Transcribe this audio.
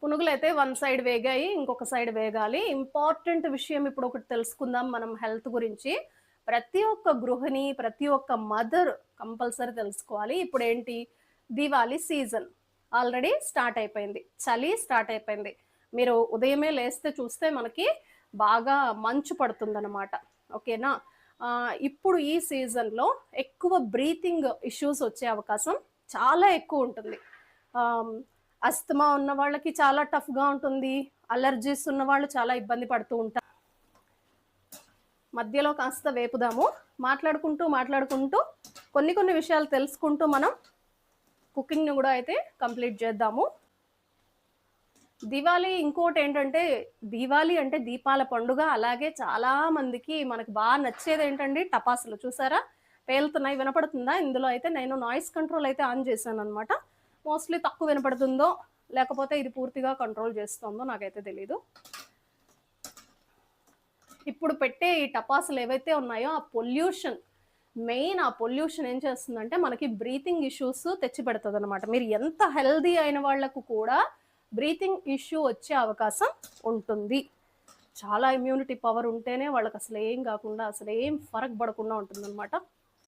పునుగులైతే one side వేగాయి. ఇంకొక side వేగాలి. Important విషయం ఇప్పుడు ఒకటి తెలుసుకుందాం మనం హెల్త్ గురించి. ప్రతి ఒక్క గృహిణి, ప్రతి ఒక్క మదర్ కంపల్సరీ తెలుసుకోవాలి. ఇప్పుడేంటి దివాళీ సీజన్ ఆల్రెడీ స్టార్ట్ అయిపోయింది. చలి స్టార్ట్ అయిపోయింది. మీరు ఉదయమే లేస్తే చూస్తే మనకి బాగా మంచు పడుతుందనమాట. ఓకేనా? ఇప్పుడు ఈ సీజన్‌లో ఎక్కువ బ్రీతింగ్ ఇష్యూస్ వచ్చే అవకాశం చాలా ఎక్కువుంటుంది. ఆహ్, అస్తమా ఉన్న వాళ్ళకి చాలా టఫ్‌గా ఉంటుంది. అలర్జీస్ ఉన్నవాళ్ళు చాలా ఇబ్బంది పడుతూ ఉంటారు. మధ్యలో కాస్త వేపుదాము. మాట్లాడుకుంటూ కొన్ని కొన్ని విషయాలు తెలుసుకుంటూ మనం కుకింగ్‌ని గూడా అయితే కంప్లీట్ చేద్దాము. దివాళీ ఇంకోటేంటంటే, దీవాళి అంటే దీపాల పండుగ. అలాగే చాలా మందికి మనకు నచ్చేదేంటండి టపాసులు చూసారా? పేలుతున్నాయి. వినపడుతుందా? ఇందులో అయితే నేను నాయిస్ కంట్రోల్ అయితే ఆన్ చేశాననమాట. మోస్ట్‌లీ తక్కువ వినపడుతుందో, లేకపోతే ఇది పూర్తిగా కంట్రోల్ చేస్తోందో నాకైతే తెలీదు. ఇప్పుడు పెట్టే ఈ టపాసులు ఏవైతే ఉన్నాయో ఆ పొల్యూషన్ ఆ పొల్యూషన్ ఏం చేస్తుందంటే మనకి బ్రీతింగ్ ఇష్యూస్ తెచ్చిపెడతదనమాట. మీరు ఎంత హెల్తీ అయిన వాళ్ళకు కూడా బ్రీతింగ్ ఇష్యూ వచ్చే అవకాశం ఉంటుంది. చాలా ఇమ్యూనిటీ పవర్ ఉంటేనే వాళ్ళకసలేం గాకుండా, అసలేం ఫరక్ పడకుండా ఉంటుందనమాట.